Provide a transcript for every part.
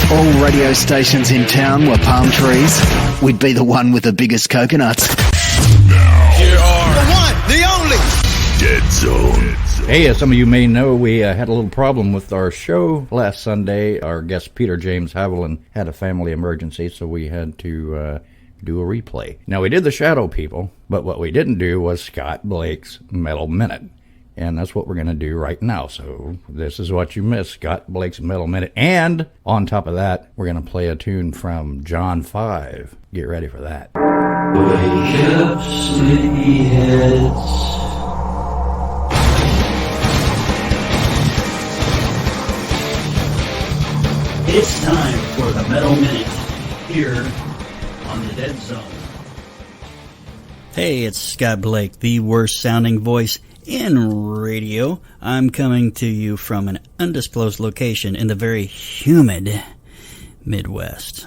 all radio stations in town were palm trees, we'd be the one with the biggest coconuts. Now, here are the one, the only Dead Zone. Hey, as some of you may know, we had a little problem with our show last Sunday. Our guest Peter James Haviland had a family emergency, so we had to do a replay. Now, we did the Shadow People, but what we didn't do was Scott Blake's Metal Minute. And that's what we're going to do right now. So this is what you missed, Scott Blake's Metal Minute. And on top of that, we're going to play a tune from John 5. Get ready for that. Wake up, sleepyheads. It's time for the Metal Minute here on the Dead Zone. Hey, it's Scott Blake, the worst sounding voice in radio. I'm coming to you from an undisclosed location in the very humid Midwest.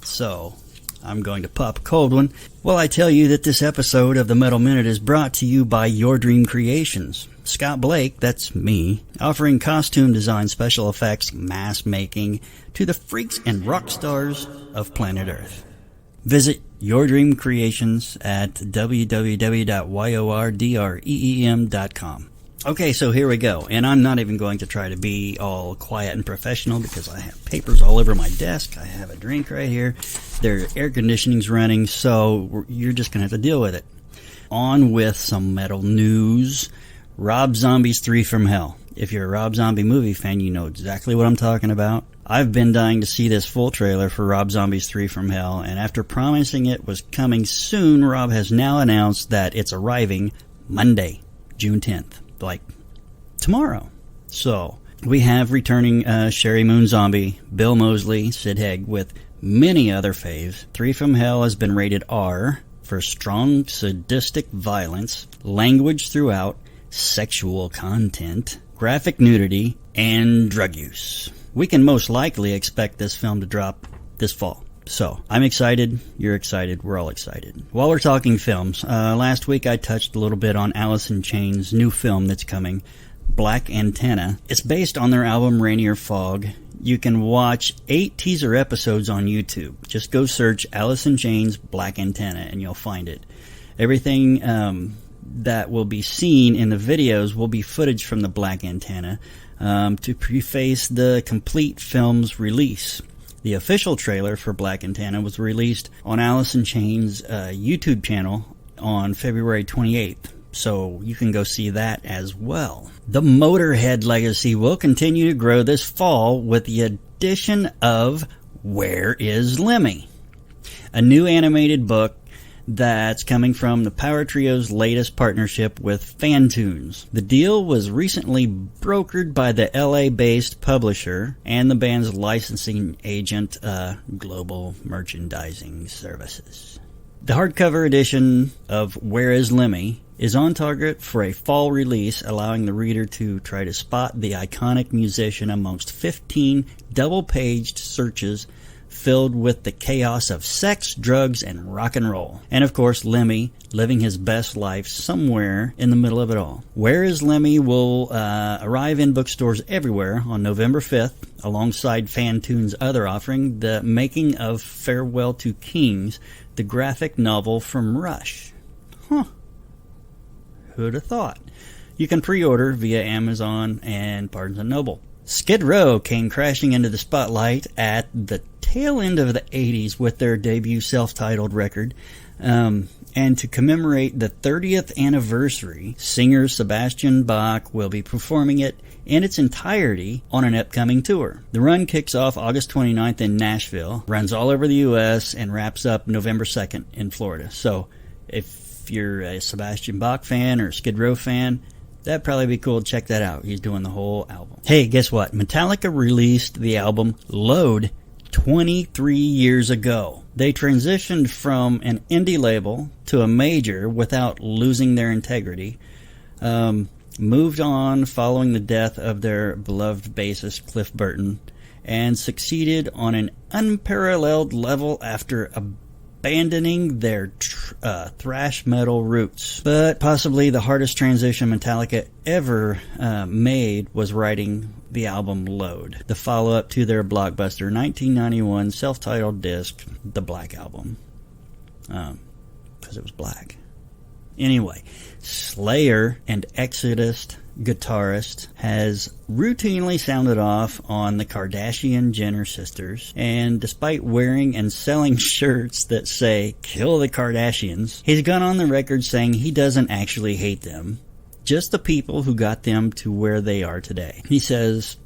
So, I'm going to pop a cold one. Well, I tell you that this episode of the Metal Minute is brought to you by Your Dream Creations. Scott Blake, that's me, offering costume design, special effects, mask making to the freaks and rock stars of planet Earth. Visit Your Dream Creations at www.yordreem.com. Okay, so here we go. And I'm not even going to try to be all quiet and professional because I have papers all over my desk. I have a drink right here. Their air conditioning's running, so you're just going to have to deal with it. On with some metal news. Rob Zombie's 3 from Hell. If you're a Rob Zombie movie fan, you know exactly what I'm talking about. I've been dying to see this full trailer for Rob Zombie's 3 from Hell, and after promising it was coming soon, Rob has now announced that it's arriving Monday, June 10th, like tomorrow. So, we have returning Sherry Moon Zombie, Bill Moseley, Sid Haig, with many other faves. 3 from Hell has been rated R for strong sadistic violence, language throughout, sexual content, graphic nudity, and drug use. We can most likely expect this film to drop this fall. So, I'm excited, you're excited, we're all excited. While we're talking films, last week I touched a little bit on Alice in Chains' new film that's coming, Black Antenna. It's based on their album Rainier Fog. You can watch 8 teaser episodes on YouTube. Just go search Alice in Chains' Black Antenna and you'll find it. Everything that will be seen in the videos will be footage from the Black Antenna to preface the complete film's release. The official trailer for Black Antenna was released on Alice in Chains' YouTube channel on February 28th, so you can go see that as well. The Motorhead legacy will continue to grow this fall with the addition of Where is Lemmy?, a new animated book that's coming from the Power Trio's latest partnership with Fantunes. The deal was recently brokered by the LA-based publisher and the band's licensing agent, Global Merchandising Services. The hardcover edition of Where is Lemmy is on target for a fall release, allowing the reader to try to spot the iconic musician amongst 15 double-paged searches filled with the chaos of sex, drugs, and rock and roll. And of course, Lemmy living his best life somewhere in the middle of it all. Where is Lemmy will arrive in bookstores everywhere on November 5th, alongside Fantune's other offering, The Making of Farewell to Kings, the graphic novel from Rush. Huh. Who'd have thought? You can pre-order via Amazon and Barnes & Noble. Skid Row came crashing into the spotlight at the tail end of the 80s with their debut self-titled record. And to commemorate the 30th anniversary, singer Sebastian Bach will be performing it in its entirety on an upcoming tour. The run kicks off August 29th in Nashville, runs all over the U.S., and wraps up November 2nd in Florida. So if you're a Sebastian Bach fan or a Skid Row fan, that'd probably be cool to check that out. He's doing the whole album. Hey, guess what? Metallica released the album Load 23 years ago. They transitioned from an indie label to a major without losing their integrity. Moved on following the death of their beloved bassist Cliff Burton, and succeeded on an unparalleled level after a abandoning their thrash metal roots. But possibly the hardest transition Metallica ever made was writing the album Load, the follow-up to their blockbuster 1991 self-titled disc, The Black Album. Because it was black. Anyway, Slayer and Exodus guitarist has routinely sounded off on the Kardashian-Jenner sisters, and despite wearing and selling shirts that say, "Kill the Kardashians," he's gone on the record saying he doesn't actually hate them, just the people who got them to where they are today. He says,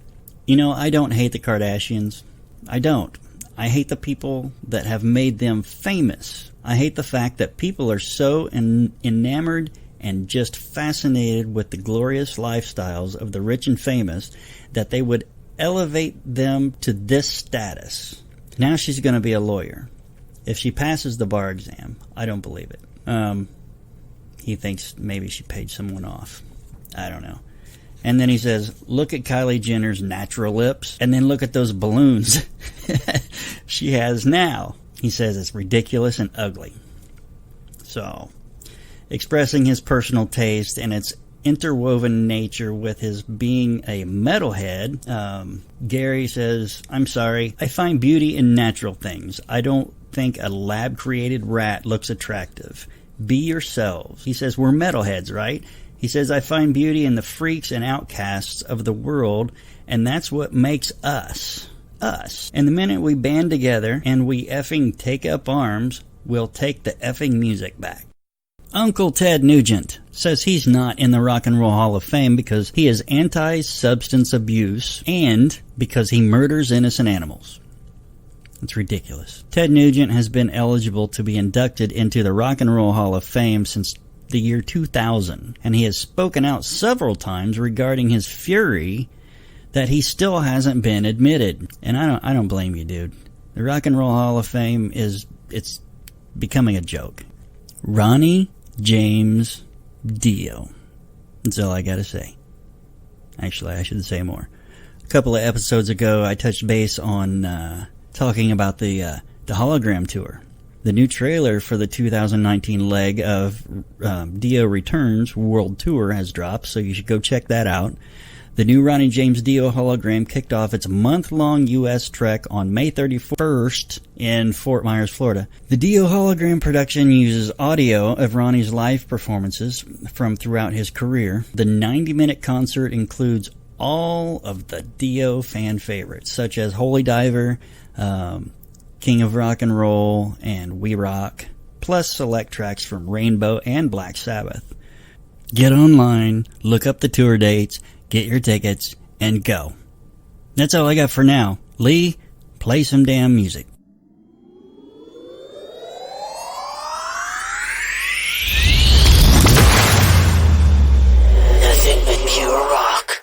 I don't hate the Kardashians. I don't. I hate the people that have made them famous. I hate the fact that people are so enamored and just fascinated with the glorious lifestyles of the rich and famous that they would elevate them to this status. Now she's going to be a lawyer. If she passes the bar exam, I don't believe it. He thinks maybe she paid someone off. I don't know. And then he says, look at Kylie Jenner's natural lips, and then look at those balloons she has now. He says it's ridiculous and ugly. So, expressing his personal taste and its interwoven nature with his being a metalhead, Gary says, I'm sorry, I find beauty in natural things. I don't think a lab-created rat looks attractive. Be yourselves. He says, we're metalheads, right? He says, I find beauty in the freaks and outcasts of the world, and that's what makes us. Us. And the minute we band together and we effing take up arms, we'll take the effing music back. Uncle Ted Nugent says he's not in the Rock and Roll Hall of Fame because he is anti-substance abuse and because he murders innocent animals. It's ridiculous. Ted Nugent has been eligible to be inducted into the Rock and Roll Hall of Fame since the year 2000, and he has spoken out several times regarding his fury that he still hasn't been admitted. And I don't blame you, dude. The Rock and Roll Hall of Fame it's becoming a joke. Ronnie James Dio. That's all I gotta say. Actually, I should say more. A couple of episodes ago, I touched base on talking about the hologram tour. The new trailer for the 2019 leg of Dio Returns World Tour has dropped, so you should go check that out. The new Ronnie James Dio hologram kicked off its month-long U.S. trek on May 31st in Fort Myers, Florida. The Dio hologram production uses audio of Ronnie's live performances from throughout his career. The 90-minute concert includes all of the Dio fan favorites, such as Holy Diver, King of Rock and Roll, and We Rock, plus select tracks from Rainbow and Black Sabbath. Get online, look up the tour dates, get your tickets, and go. That's all I got for now. Lee, play some damn music. Nothing but pure rock.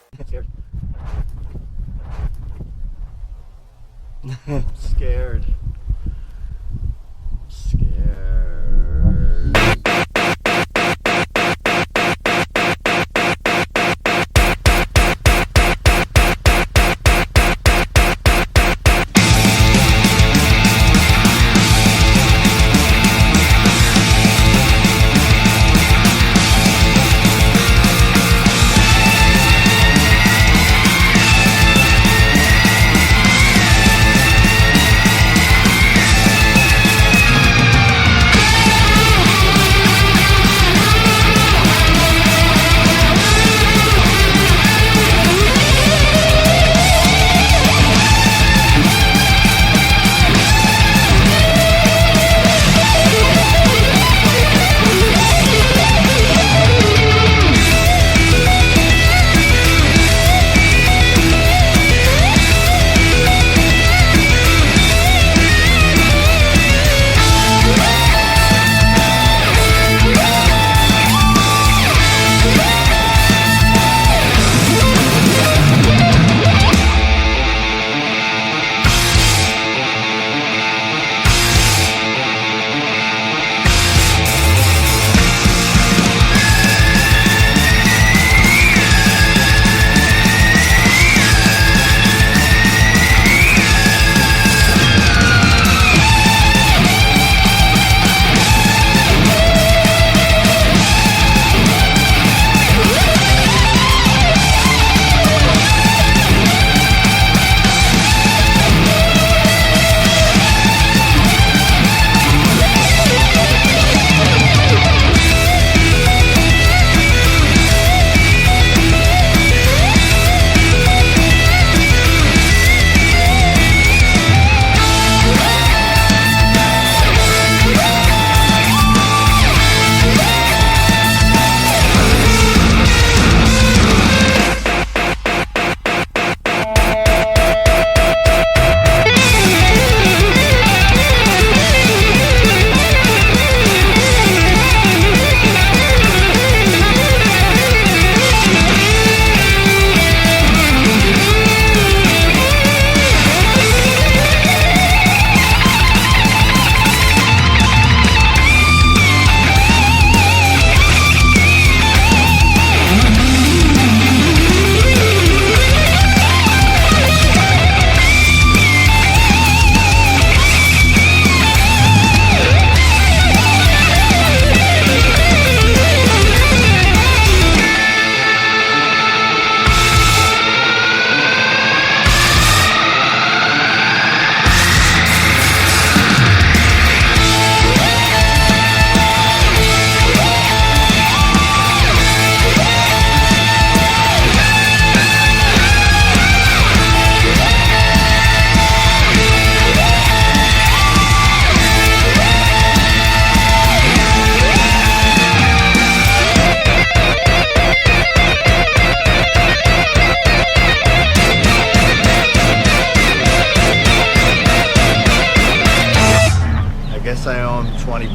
Scared.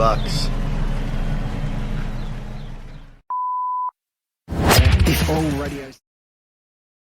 $50. If all radios...